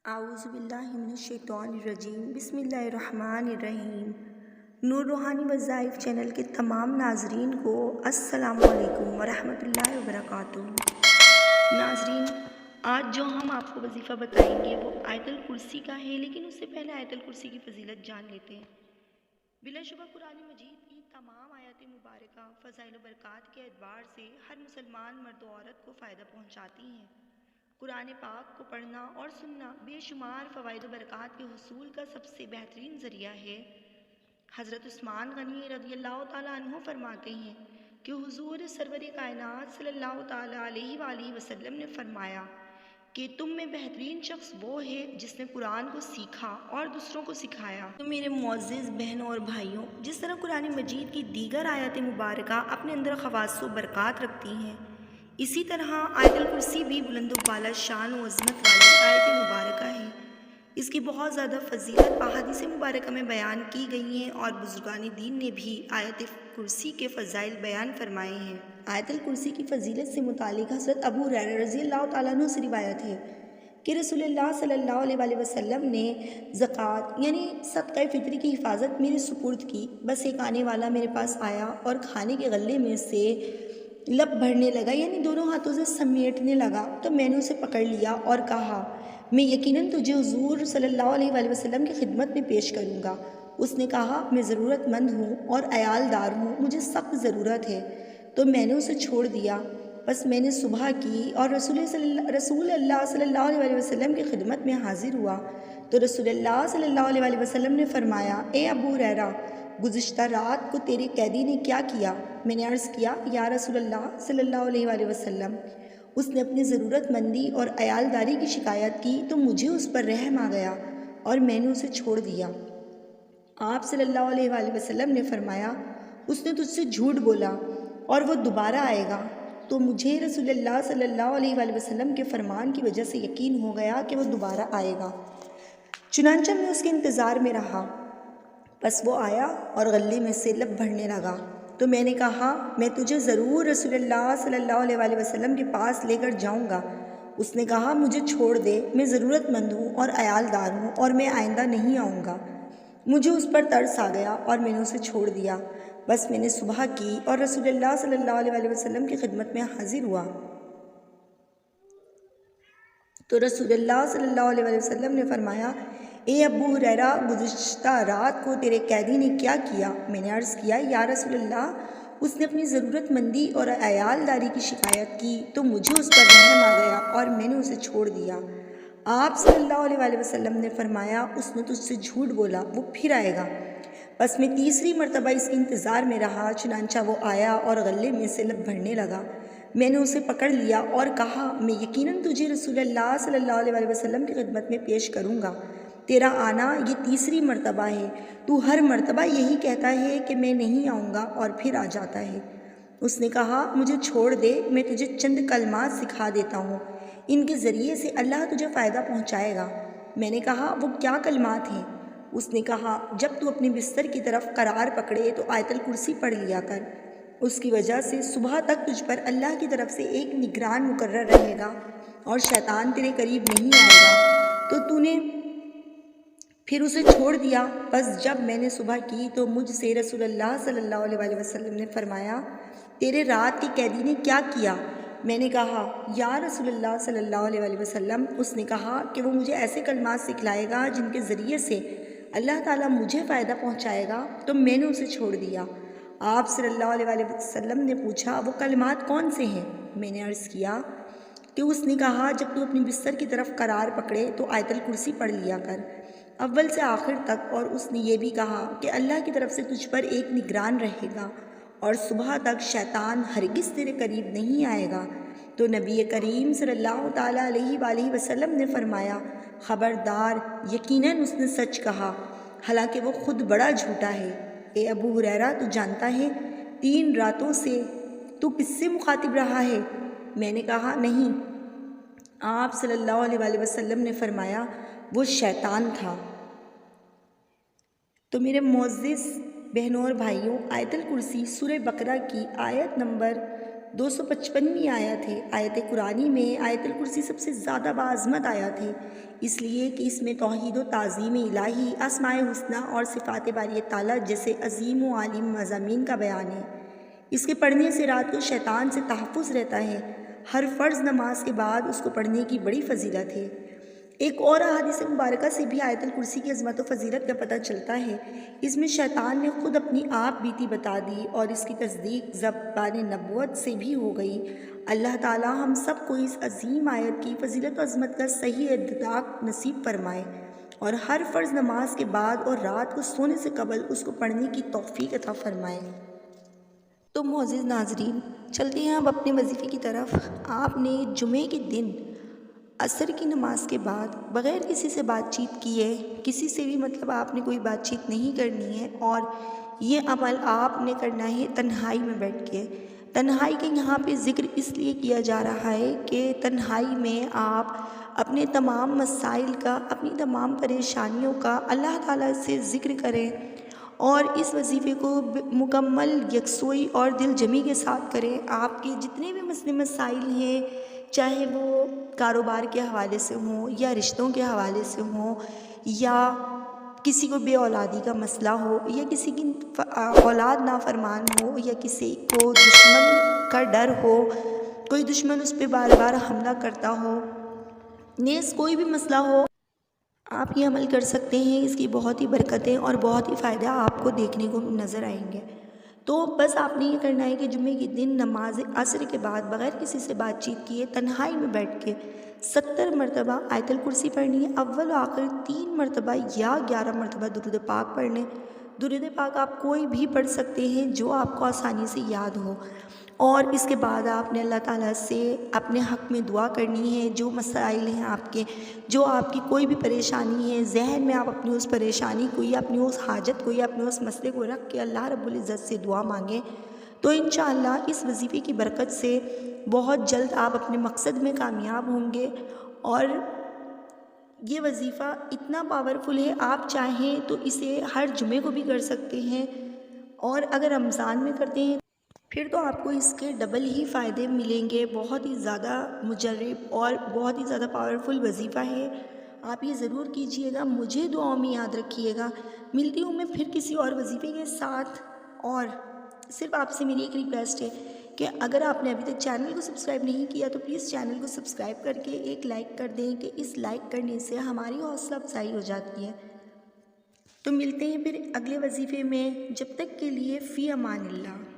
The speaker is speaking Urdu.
اعوذ باللہ من الشیطان الرجیم بسم اللہ الرحمن الرحیم۔ نور روحانی وظائف چینل کے تمام ناظرین کو السلام علیکم ورحمۃ اللہ وبرکاتہ۔ ناظرین، آج جو ہم آپ کو وظیفہ بتائیں گے وہ آیت الکرسی کا ہے، لیکن اس سے پہلے آیت الکرسی کی فضیلت جان لیتے ہیں۔ بلا شبہ قرآن مجید کی تمام آیات مبارکہ فضائل و برکات کے اعتبار سے ہر مسلمان مرد و عورت کو فائدہ پہنچاتی ہیں۔ قرآن پاک کو پڑھنا اور سننا بے شمار فوائد و برکات کے حصول کا سب سے بہترین ذریعہ ہے۔ حضرت عثمان غنی رضی اللہ تعالیٰ عنہ فرماتے ہیں کہ حضور سرور کائنات صلی اللہ تعالیٰ علیہ وآلہ وسلم نے فرمایا کہ تم میں بہترین شخص وہ ہے جس نے قرآن کو سیکھا اور دوسروں کو سکھایا۔ تو میرے معزز بہنوں اور بھائیوں، جس طرح قرآن مجید کی دیگر آیات مبارکہ اپنے اندر خواص و برکات رکھتی ہیں، اسی طرح آیت الکرسی بھی بلند و بالا شان و عظمت والی آیت مبارکہ ہے۔ اس کی بہت زیادہ فضیلت احادیث مبارکہ میں بیان کی گئی ہیں اور بزرگان دین نے بھی آیت کرسی کے فضائل بیان فرمائے ہیں۔ آیت الکرسی کی فضیلت سے متعلق حضرت ابو ہریرہ رضی اللہ تعالیٰ عنہ سے روایت ہے کہ رسول اللہ صلی اللہ علیہ وآلہ وسلم نے زکوٰۃ یعنی صدقہ فطری کی حفاظت میرے سپرد کی۔ بس ایک آنے والا میرے پاس آیا اور کھانے کے غلے میں سے لب بھرنے لگا، یعنی دونوں ہاتھوں سے سمیٹنے لگا، تو میں نے اسے پکڑ لیا اور کہا، میں یقیناً تجھے حضور صلی اللہ علیہ وآلہ وسلم کی خدمت میں پیش کروں گا۔ اس نے کہا، میں ضرورت مند ہوں اور عیال دار ہوں، مجھے سخت ضرورت ہے۔ تو میں نے اسے چھوڑ دیا۔ بس میں نے صبح کی اور رسول اللہ صلی اللہ علیہ وآلہ وسلم کی خدمت میں حاضر ہوا تو رسول اللہ صلی اللہ علیہ وآلہ وسلم نے فرمایا، اے ابو ہریرہ، گزشتہ رات کو تیرے قیدی نے کیا کیا؟ میں نے عرض کیا، یا رسول اللہ صلی اللہ علیہ وآلہ وسلم، اس نے اپنی ضرورت مندی اور عیال داری کی شکایت کی تو مجھے اس پر رحم آ گیا اور میں نے اسے چھوڑ دیا۔ آپ صلی اللہ علیہ وآلہ وسلم نے فرمایا، اس نے تجھ سے جھوٹ بولا اور وہ دوبارہ آئے گا۔ تو مجھے رسول اللہ صلی اللہ علیہ وآلہ وسلم کے فرمان کی وجہ سے یقین ہو گیا کہ وہ دوبارہ آئے گا، چنانچہ میں اس کے انتظار میں رہا۔ بس وہ آیا اور غلے میں سے لب بھرنے لگا تو میں نے کہا، میں تجھے ضرور رسول اللہ صلی اللہ علیہ وآلہ وسلم کے پاس لے کر جاؤں گا۔ اس نے کہا، مجھے چھوڑ دے، میں ضرورت مند ہوں اور عیال دار ہوں اور میں آئندہ نہیں آؤں گا۔ مجھے اس پر ترس آ گیا اور میں نے اسے چھوڑ دیا۔ بس میں نے صبح کی اور رسول اللہ صلی اللہ علیہ وآلہ وسلم کی خدمت میں حاضر ہوا تو رسول اللہ صلی اللہ علیہ وآلہ وسلم نے فرمایا، اے ابو ہریرہ، گزشتہ رات کو تیرے قیدی نے کیا کیا؟ میں نے عرض کیا، یا رسول اللہ، اس نے اپنی ضرورت مندی اور عیال داری کی شکایت کی تو مجھے اس پر رحم آ گیا اور میں نے اسے چھوڑ دیا۔ آپ صلی اللہ علیہ وآلہ وسلم نے فرمایا، اس نے تجھ سے جھوٹ بولا، وہ پھر آئے گا۔ بس میں تیسری مرتبہ اس کے انتظار میں رہا، چنانچہ وہ آیا اور غلے میں سے لب بھرنے لگا۔ میں نے اسے پکڑ لیا اور کہا، میں یقیناً تجھے رسول اللہ صلی اللہ علیہ وآلہ وسلم کی خدمت میں پیش کروں گا۔ تیرا آنا یہ تیسری مرتبہ ہے، تو ہر مرتبہ یہی کہتا ہے کہ میں نہیں آؤں گا اور پھر آ جاتا ہے۔ اس نے کہا، مجھے چھوڑ دے، میں تجھے چند کلمات سکھا دیتا ہوں، ان کے ذریعے سے اللہ تجھے فائدہ پہنچائے گا۔ میں نے کہا، وہ کیا کلمات ہیں؟ اس نے کہا، جب تو اپنے بستر کی طرف قرار پکڑے تو آیت الکرسی پڑھ لیا کر، اس کی وجہ سے صبح تک تجھ پر اللہ کی طرف سے ایک نگران مقرر رہے گا اور شیطان تیرے قریب نہیں آئے گا۔ تو تو نے پھر اسے چھوڑ دیا۔ بس جب میں نے صبح کی تو مجھ سے رسول اللہ صلی اللہ علیہ وآلہ وسلم نے فرمایا، تیرے رات کے قیدی نے کیا کیا؟ میں نے کہا، یا رسول اللہ صلی اللہ علیہ وآلہ وسلم، اس نے کہا کہ وہ مجھے ایسے کلمات سکھلائے گا جن کے ذریعے سے اللہ تعالیٰ مجھے فائدہ پہنچائے گا، تو میں نے اسے چھوڑ دیا۔ آپ صلی اللہ علیہ وآلہ وسلم نے پوچھا، وہ کلمات کون سے ہیں؟ میں نے عرض کیا کہ اس نے کہا، جب تو اپنی بستر کی طرف قرار پکڑے تو آیت الکرسی پڑھ لیا کر، اول سے آخر تک، اور اس نے یہ بھی کہا کہ اللہ کی طرف سے تجھ پر ایک نگران رہے گا اور صبح تک شیطان ہرگز تیرے قریب نہیں آئے گا۔ تو نبی کریم صلی اللہ تعالیٰ علیہ وآلہ وسلم نے فرمایا، خبردار، یقیناً اس نے سچ کہا، حالانکہ وہ خود بڑا جھوٹا ہے۔ اے ابو ہریرہ، تو جانتا ہے 3 راتوں سے تو کس سے مخاطب رہا ہے؟ میں نے کہا، نہیں۔ آپ صلی اللہ علیہ وآلہ وسلم نے فرمایا، وہ شیطان تھا۔ تو میرے معزز بہنوں اور بھائیوں، آیت الکرسی سورہ بقرہ کی آیت نمبر 255ویں آیت ہے۔ آیت قرآنی میں آیت الکرسی سب سے زیادہ بعظمت آیت ہے، اس لیے کہ اس میں توحید و تعظیم الہی، اسماء حسنی اور صفات باری تعالیٰ جیسے عظیم و عالم مضامین کا بیان ہے۔ اس کے پڑھنے سے رات کو شیطان سے تحفظ رہتا ہے۔ ہر فرض نماز کے بعد اس کو پڑھنے کی بڑی فضیلت ہے۔ ایک اور احادیث مبارکہ سے بھی آیت الکرسی کی عظمت و فضیلت کا پتہ چلتا ہے۔ اس میں شیطان نے خود اپنی آپ بیتی بتا دی اور اس کی تصدیق زبان نبوت سے بھی ہو گئی۔ اللہ تعالی ہم سب کو اس عظیم آیت کی فضیلت و عظمت کا صحیح ادراک نصیب فرمائے اور ہر فرض نماز کے بعد اور رات کو سونے سے قبل اس کو پڑھنے کی توفیق عطا فرمائے۔ تو معزز ناظرین، چلتے ہیں اب اپنے وظیفے کی طرف۔ آپ نے جمعے کے دن عصر کی نماز کے بعد بغیر کسی سے بات چیت کیے، کسی سے بھی آپ نے کوئی بات چیت نہیں کرنی ہے، اور یہ عمل آپ نے کرنا ہے تنہائی میں بیٹھ کے۔ تنہائی کا یہاں پہ ذکر اس لیے کیا جا رہا ہے کہ تنہائی میں آپ اپنے تمام مسائل کا، اپنی تمام پریشانیوں کا اللہ تعالیٰ سے ذکر کریں اور اس وظیفے کو مکمل یکسوئی اور دل جمی کے ساتھ کریں۔ آپ کے جتنے بھی مسائل ہیں، چاہے وہ کاروبار کے حوالے سے ہوں یا رشتوں کے حوالے سے ہوں یا کسی کو بے اولادی کا مسئلہ ہو یا کسی کی اولاد نافرمان ہو یا کسی کو دشمن کا ڈر ہو، کوئی دشمن اس پہ بار بار حملہ کرتا ہو، نیز کوئی بھی مسئلہ ہو، آپ یہ عمل کر سکتے ہیں۔ اس کی بہت ہی برکتیں اور بہت ہی فائدہ آپ کو دیکھنے کو نظر آئیں گے۔ تو بس آپ نے یہ کرنا ہے کہ جمعے کے دن نماز عصر کے بعد بغیر کسی سے بات چیت کیے تنہائی میں بیٹھ کے 70 مرتبہ آیت الکرسی پڑھنی ہے، اول و آخر 3 مرتبہ یا 11 مرتبہ درود پاک پڑھنے۔ درود پاک آپ کوئی بھی پڑھ سکتے ہیں جو آپ کو آسانی سے یاد ہو، اور اس کے بعد آپ نے اللہ تعالیٰ سے اپنے حق میں دعا کرنی ہے۔ جو مسائل ہیں آپ کے، جو آپ کی کوئی بھی پریشانی ہے ذہن میں، آپ اپنی اس پریشانی کو یا اپنی اس حاجت کو یا اپنے اس مسئلے کو رکھ کے اللہ رب العزت سے دعا مانگیں، تو انشاءاللہ اس وظیفے کی برکت سے بہت جلد آپ اپنے مقصد میں کامیاب ہوں گے۔ اور یہ وظیفہ اتنا پاورفل ہے، آپ چاہیں تو اسے ہر جمعے کو بھی کر سکتے ہیں، اور اگر رمضان میں کرتے ہیں پھر تو آپ کو اس کے ڈبل ہی فائدے ملیں گے۔ بہت ہی زیادہ مجرب اور بہت ہی زیادہ پاورفل وظیفہ ہے، آپ یہ ضرور کیجئے گا، مجھے دعاؤں میں یاد رکھیے گا۔ ملتی ہوں میں پھر کسی اور وظیفے کے ساتھ، اور صرف آپ سے میری ایک ریکویسٹ ہے کہ اگر آپ نے ابھی تک چینل کو سبسکرائب نہیں کیا تو پلیز چینل کو سبسکرائب کر کے ایک لائک کر دیں، کہ اس لائک کرنے سے ہماری حوصلہ افزائی ہو جاتی ہے۔ تو ملتے ہیں پھر اگلے وظیفے میں، جب تک کے لیے فی امان اللہ۔